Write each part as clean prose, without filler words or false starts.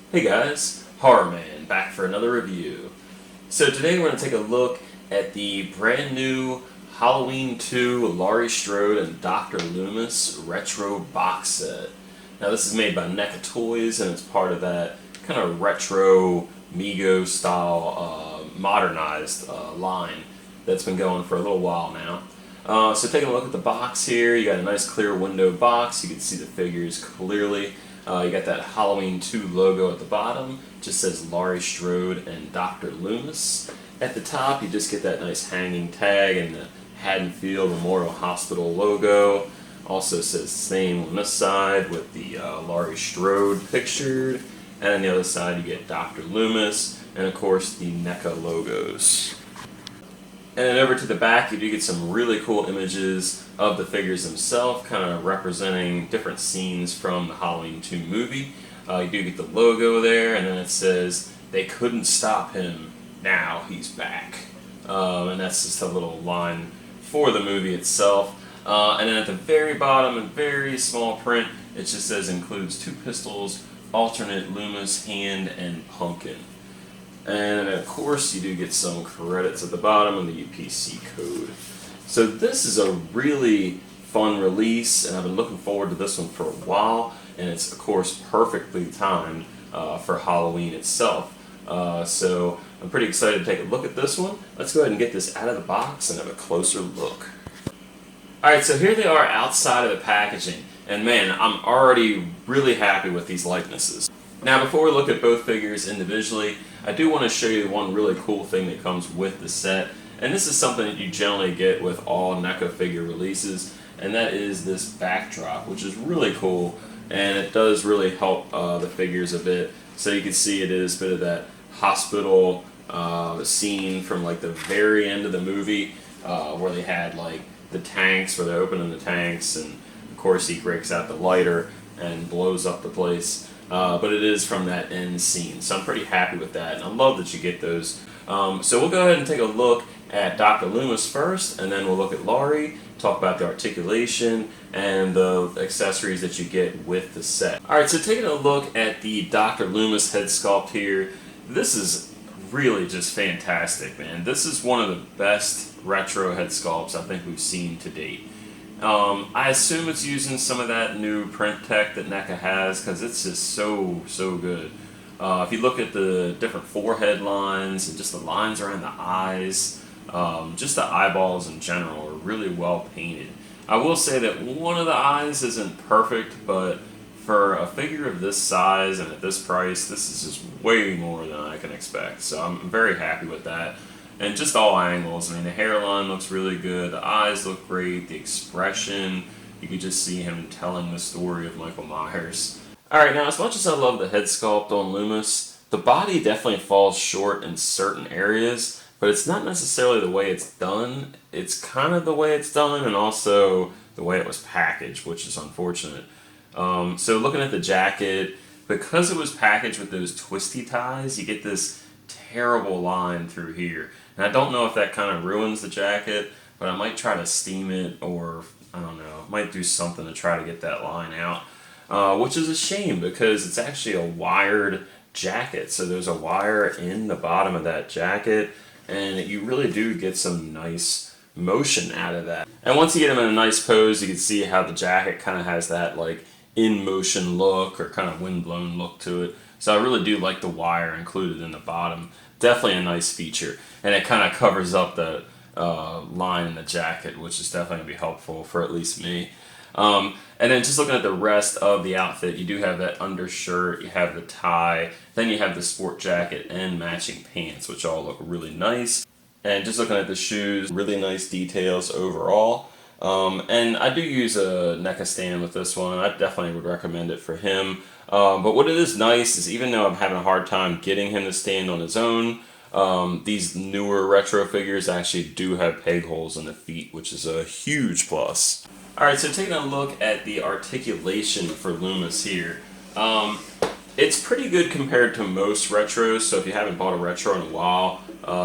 Hey guys, Horror Man back for another review. So today we're going to take a look at the brand new Halloween 2 Laurie Strode and Dr. Loomis Retro box set. Now this is made by NECA Toys and it's part of that kind of retro Mego style modernized line that's been going for a little while now. So taking a look at the box here, you got a nice clear window box, you can see the figures clearly. You got that Halloween 2 logo at the bottom, just says Laurie Strode and Dr. Loomis. At the top you just get that nice hanging tag and the Haddonfield Memorial Hospital logo. Also says same on this side with the Laurie Strode pictured. And on the other side you get Dr. Loomis and of course the NECA logos. And then over to the back, you do get some really cool images of the figures themselves, kind of representing different scenes from the Halloween 2 movie. You do get the logo there, and then it says, "They couldn't stop him, now he's back." And that's just a little line for the movie itself. And then at the very bottom, in very small print, it just says, "Includes 2 pistols, alternate Loomis, hand, and pumpkin." And of course you do get some credits at the bottom and the UPC code. So this is a really fun release and I've been looking forward to this one for a while, and it's of course perfectly timed for Halloween itself. So I'm pretty excited to take a look at this one. Let's go ahead and get this out of the box and have a closer look. Alright, so here they are outside of the packaging, and man, I'm already really happy with these likenesses. Now before we look at both figures individually, I do want to show you one really cool thing that comes with the set, and this is something that you generally get with all NECA figure releases, and that is this backdrop, which is really cool, and it does really help the figures a bit. So you can see it is a bit of that hospital scene from like the very end of the movie, where they had like the tanks, where they're opening the tanks, and of course he breaks out the lighter and blows up the place. But it is from that end scene, so I'm pretty happy with that, and I love that you get those. So we'll go ahead and take a look at Dr. Loomis first, and then we'll look at Laurie, talk about the articulation, and the accessories that you get with the set. Alright, so taking a look at the Dr. Loomis head sculpt here, this is really just fantastic, man. This is one of the best retro head sculpts I think we've seen to date. I assume it's using some of that new print tech that NECA has, because it's just so good. If you look at the different forehead lines and just the lines around the eyes, just the eyeballs in general are really well painted. I will say that one of the eyes isn't perfect, but for a figure of this size and at this price, this is just way more than I can expect. So I'm very happy with that. And just all angles. I mean, the hairline looks really good, the eyes look great, the expression, you can just see him telling the story of Michael Myers. Alright, now as much as I love the head sculpt on Loomis, the body definitely falls short in certain areas, but it's not necessarily the way it's done, it's kind of the way it's done and also the way it was packaged, which is unfortunate. So looking at the jacket, because it was packaged with those twisty ties, you get this terrible line through here. And I don't know if that kind of ruins the jacket, but I might try to steam it, or I don't know, might do something to try to get that line out. Which is a shame because it's actually a wired jacket. So there's a wire in the bottom of that jacket, and you really do get some nice motion out of that. And once you get him in a nice pose, you can see how the jacket kind of has that like in motion look or kind of windblown look to it. So I really do like the wire included in the bottom. Definitely a nice feature. And it kind of covers up the line in the jacket, which is definitely going to be helpful for at least me. And then just looking at the rest of the outfit, you do have that undershirt, you have the tie, then you have the sport jacket and matching pants, which all look really nice. And just looking at the shoes, really nice details overall. And I do use a NECA stand with this one. I definitely would recommend it for him. But what it is nice is, even though I'm having a hard time getting him to stand on his own, these newer retro figures actually do have peg holes in the feet, which is a huge plus. Alright, so taking a look at the articulation for Loomis here. It's pretty good compared to most retros, so if you haven't bought a retro in a while,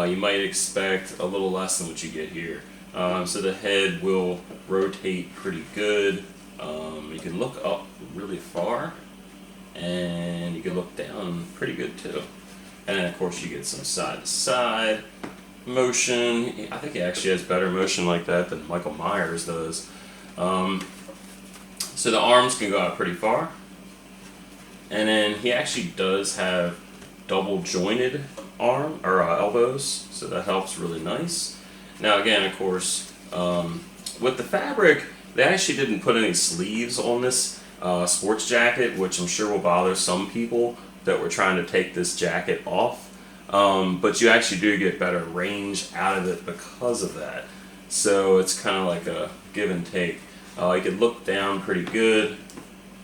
you might expect a little less than what you get here. So the head will rotate pretty good. You can look up really far. and you can look down pretty good too. And then of course you get some side to side motion. I think he actually has better motion like that than Michael Myers does. So the arms can go out pretty far. And then he actually does have double jointed elbows, so that helps really nice. Now again, of course, with the fabric, they actually didn't put any sleeves on this sports jacket, which I'm sure will bother some people that were trying to take this jacket off. But you actually do get better range out of it because of that. So it's kind of like a give and take. You could look down pretty good,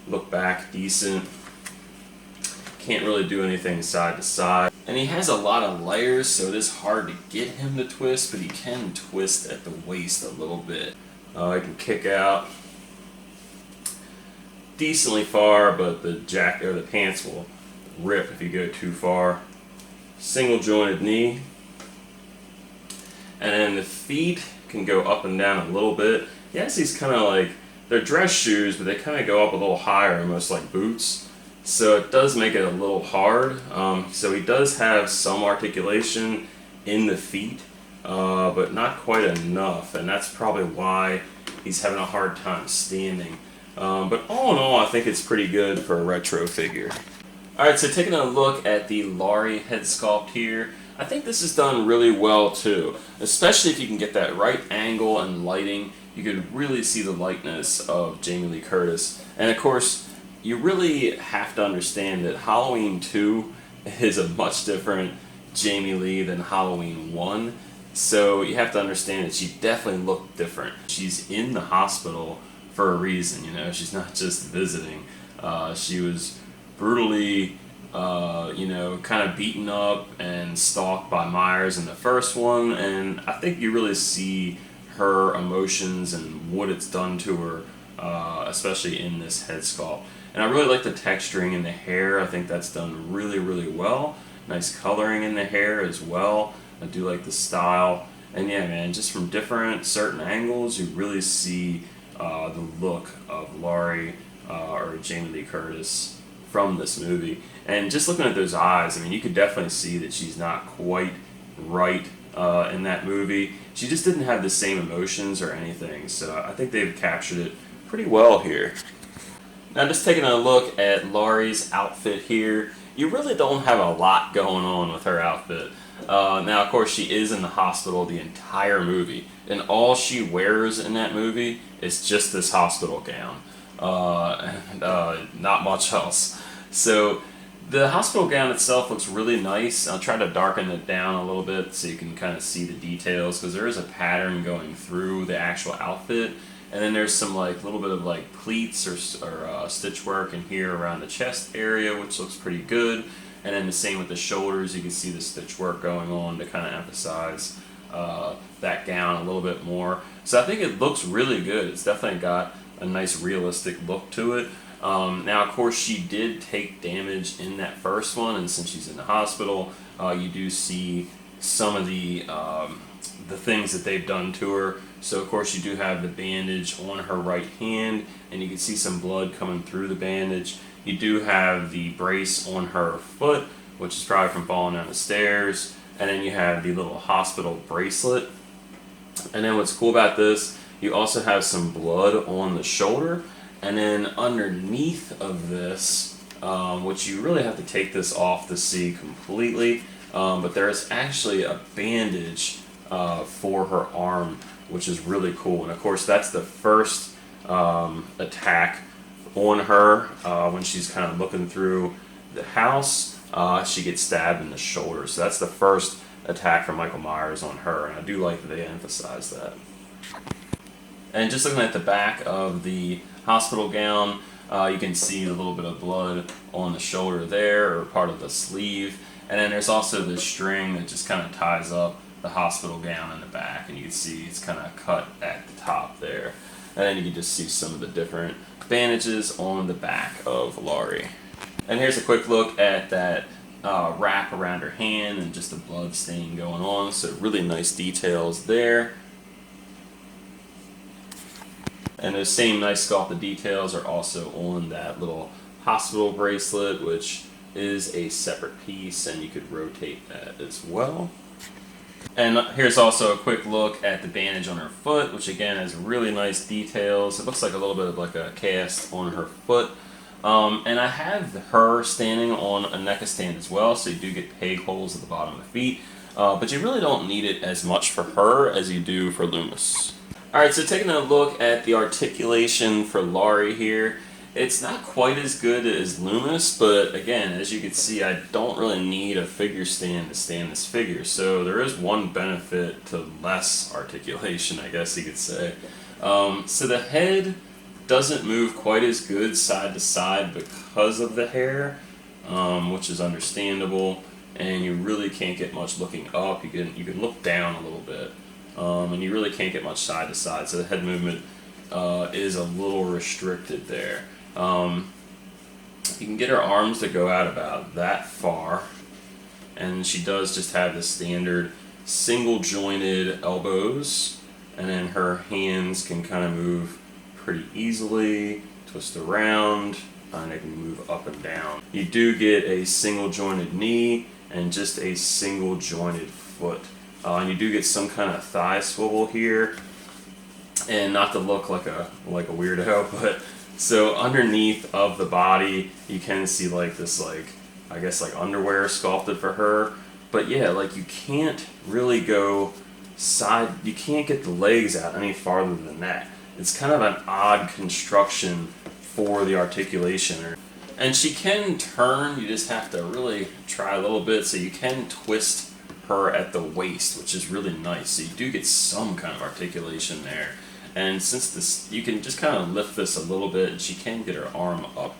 look back decent. Can't really do anything side to side. And he has a lot of layers, so it is hard to get him to twist, but he can twist at the waist a little bit. He can kick out decently far, but the jacket or the pants will rip if you go too far. Single jointed knee. And then the feet can go up and down a little bit. He has these kind of like, they're dress shoes, but they kind of go up a little higher, almost like boots. So it does make it a little hard. So he does have some articulation in the feet, but not quite enough, and that's probably why he's having a hard time standing. But all in all, I think it's pretty good for a retro figure. Alright, so taking a look at the Laurie head sculpt here, I think this is done really well too, especially if you can get that right angle and lighting. You could really see the likeness of Jamie Lee Curtis. And of course, you really have to understand that Halloween 2 is a much different Jamie Lee than Halloween 1. So you have to understand that she definitely looked different. She's in the hospital for a reason, you know, she's not just visiting. She was brutally, kind of beaten up and stalked by Myers in the first one, and I think you really see her emotions and what it's done to her, especially in this head sculpt. And I really like the texturing in the hair. I think that's done really, really well. Nice coloring in the hair as well. I do like the style. And yeah, man, just from different certain angles, you really see the look of Laurie or Jamie Lee Curtis from this movie. And just looking at those eyes, I mean, you could definitely see that she's not quite right in that movie. She just didn't have the same emotions or anything. So I think they've captured it pretty well here. Now just taking a look at Laurie's outfit here, you really don't have a lot going on with her outfit. Now of course she is in the hospital the entire movie, and all she wears in that movie is just this hospital gown, and not much else. So the hospital gown itself looks really nice. I'll try to darken it down a little bit so you can kind of see the details, because there is a pattern going through the actual outfit. And then there's some like little bit of like pleats or stitch work in here around the chest area, which looks pretty good. And then the same with the shoulders. You can see the stitch work going on to kind of emphasize that gown a little bit more. So I think it looks really good. It's definitely got a nice realistic look to it. Now of course she did take damage in that first one, and since she's in the hospital, you do see some of the things that they've done to her. So of course you do have the bandage on her right hand, and you can see some blood coming through the bandage. You do have the brace on her foot, which is probably from falling down the stairs, and then you have the little hospital bracelet. And then what's cool about this, you also have some blood on the shoulder, and then underneath of this, which you really have to take this off to see completely, but there is actually a bandage for her arm, which is really cool. And of course that's the first attack on her when she's kind of looking through the house. She gets stabbed in the shoulder, so that's the first attack from Michael Myers on her, and I do like that they emphasize that. And just looking at the back of the hospital gown, you can see a little bit of blood on the shoulder there, or part of the sleeve, and then there's also this string that just kind of ties up the hospital gown in the back, and you can see it's kind of cut at the top there. And then you can just see some of the different bandages on the back of Laurie. And here's a quick look at that wrap around her hand and just the blood stain going on, so really nice details there. And those same nice sculpted details are also on that little hospital bracelet, which is a separate piece, and you could rotate that as well. And here's also a quick look at the bandage on her foot, which again has really nice details. It looks like a little bit of like a cast on her foot. And I have her standing on a NECA stand as well, so you do get peg holes at the bottom of the feet. But you really don't need it as much for her as you do for Loomis. Alright, so taking a look at the articulation for Laurie here, it's not quite as good as Loomis, but again, as you can see, I don't really need a figure stand to stand this figure, so there is one benefit to less articulation, I guess you could say. So the head doesn't move quite as good side to side because of the hair, which is understandable, and you really can't get much looking up. You can look down a little bit, and you really can't get much side to side, so the head movement is a little restricted there. You can get her arms to go out about that far, and she does just have the standard single jointed elbows, and then her hands can kind of move pretty easily, twist around, and they can move up and down. You do get a single jointed knee and just a single jointed foot. And you do get some kind of thigh swivel here, and not to look like a weirdo, but so underneath of the body you can see like this, like I guess like underwear sculpted for her. But yeah, like you can't really go side, you can't get the legs out any farther than that. It's kind of an odd construction for the articulation. And she can turn, you just have to really try a little bit, so you can twist her at the waist, which is really nice. So you do get some kind of articulation there. And since this, you can just kind of lift this a little bit, and she can get her arm up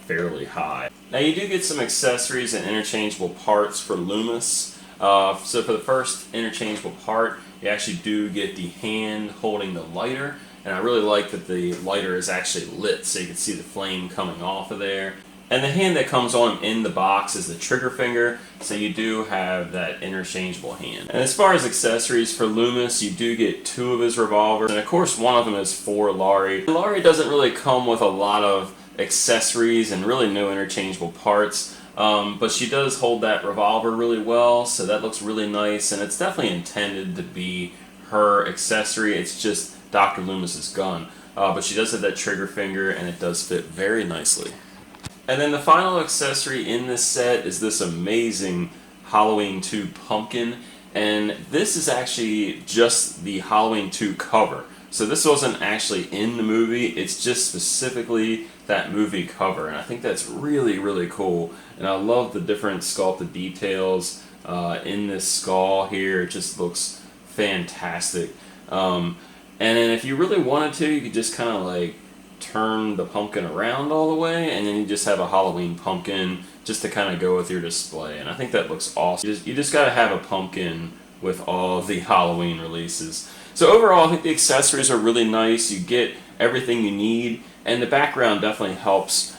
fairly high. Now you do get some accessories and interchangeable parts for Loomis. So for the first interchangeable part, you actually do get the hand holding the lighter, and I really like that the lighter is actually lit, so you can see the flame coming off of there. And the hand that comes on in the box is the trigger finger, so you do have that interchangeable hand. And as far as accessories for Loomis, you do get 2 of his revolvers, and of course one of them is for Laurie. Laurie doesn't really come with a lot of accessories and really no interchangeable parts, but she does hold that revolver really well, so that looks really nice, and it's definitely intended to be her accessory. It's just Dr. Loomis's gun, but she does have that trigger finger, and it does fit very nicely. And then the final accessory in this set is this amazing Halloween 2 pumpkin, and this is actually just the Halloween 2 cover. So this wasn't actually in the movie, it's just specifically that movie cover, and I think that's really, really cool. And I love the different sculpted details in this skull here. It just looks fantastic. And then if you really wanted to, you could just kind of like turn the pumpkin around all the way, and then you just have a Halloween pumpkin just to kind of go with your display, and I think that looks awesome. You just got to have a pumpkin with all the Halloween releases. So overall, I think the accessories are really nice. You get everything you need, and the background definitely helps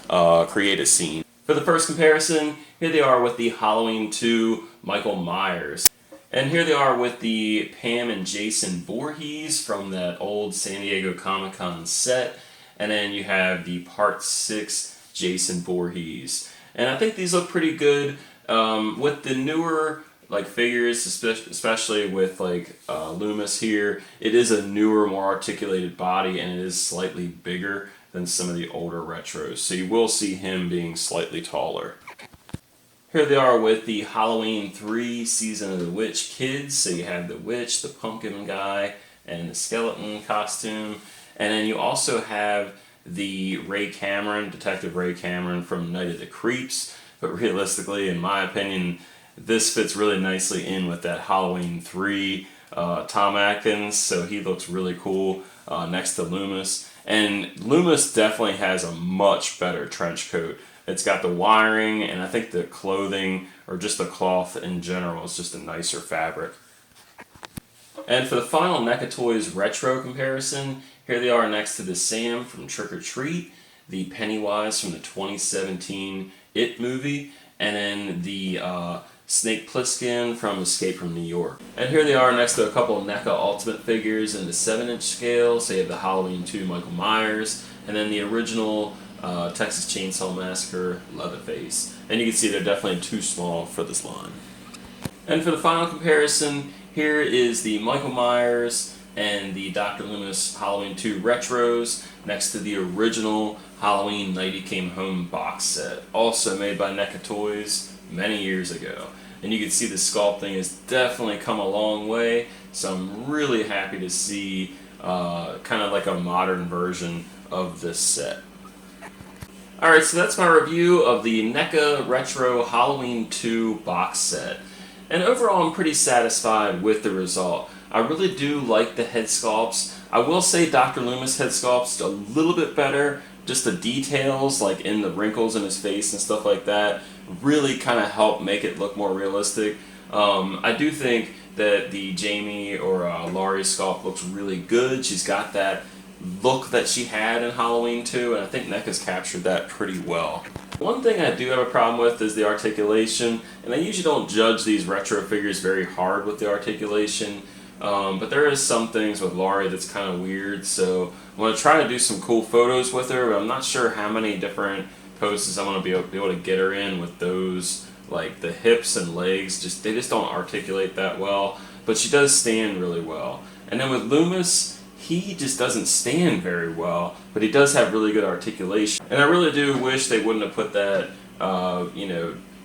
create a scene. For the first comparison, here they are with the Halloween 2 Michael Myers. And here they are with the Pam and Jason Voorhees from that old San Diego Comic-Con set. And then you have the Part 6 Jason Voorhees. And I think these look pretty good. With the newer like figures, especially with like Loomis here, it is a newer, more articulated body, and it is slightly bigger than some of the older retros. So you will see him being slightly taller. Here they are with the Halloween 3 Season of the Witch kids. So you have the witch, the pumpkin guy, and the skeleton costume. And then you also have the Ray Cameron, Detective Ray Cameron from Night of the Creeps. But realistically, in my opinion, this fits really nicely in with that Halloween 3 Tom Atkins. So he looks really cool next to Loomis. And Loomis definitely has a much better trench coat. It's got the wiring, and I think the clothing, or just the cloth in general, is just a nicer fabric. And for the final NECA Toys Retro comparison, here they are next to the Sam from Trick or Treat, the Pennywise from the 2017 It movie, and then the Snake Plissken from Escape from New York. And here they are next to a couple of NECA Ultimate figures in the 7-inch scale. So you have the Halloween 2 Michael Myers, and then the original Texas Chainsaw Massacre, Leatherface. And you can see they're definitely too small for this line. And for the final comparison, here is the Michael Myers and the Dr. Loomis Halloween 2 Retros next to the original Halloween Night He Came Home box set, also made by NECA Toys many years ago. And you can see the sculpting has definitely come a long way, so I'm really happy to see kind of like a modern version of this set. Alright, so that's my review of the NECA Retro Halloween 2 box set. And overall I'm pretty satisfied with the result. I really do like the head sculpts. I will say Dr. Loomis head sculpt's a little bit better. Just the details, like in the wrinkles in his face and stuff like that, really kind of help make it look more realistic. I do think that the Jamie or Laurie sculpt looks really good. She's got that look that she had in Halloween 2, and I think NECA's captured that pretty well. One thing I do have a problem with is the articulation, and I usually don't judge these retro figures very hard with the articulation, but there is some things with Laurie that's kind of weird, so I'm going to try to do some cool photos with her, but I'm not sure how many different poses I'm going to be able to get her in with those, like the hips and legs, they just don't articulate that well, but she does stand really well. And then with Loomis, he just doesn't stand very well, but he does have really good articulation. And I really do wish they wouldn't have put that,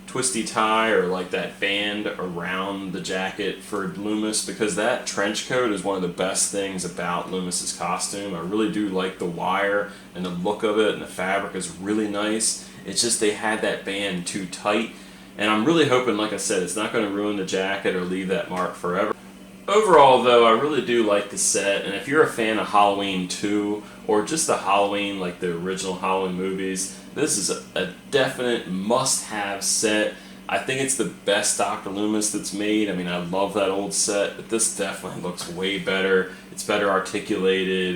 twisty tie or like that band around the jacket for Loomis, because that trench coat is one of the best things about Loomis's costume. I really do like the wire and the look of it, and the fabric is really nice. It's just they had that band too tight, and I'm really hoping, like I said, it's not going to ruin the jacket or leave that mark forever. Overall, though, I really do like the set, and if you're a fan of Halloween 2, or just the Halloween, like the original Halloween movies, this is a definite must-have set. I think it's the best Dr. Loomis that's made. I mean, I love that old set, but this definitely looks way better. It's better articulated.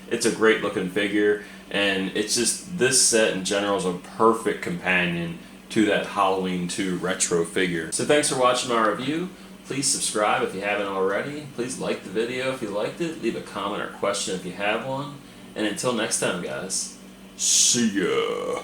It's a great-looking figure, and it's just, this set in general is a perfect companion to that Halloween 2 retro figure. So thanks for watching my review. Please subscribe if you haven't already. Please like the video if you liked it. Leave a comment or question if you have one. And until next time, guys, see ya.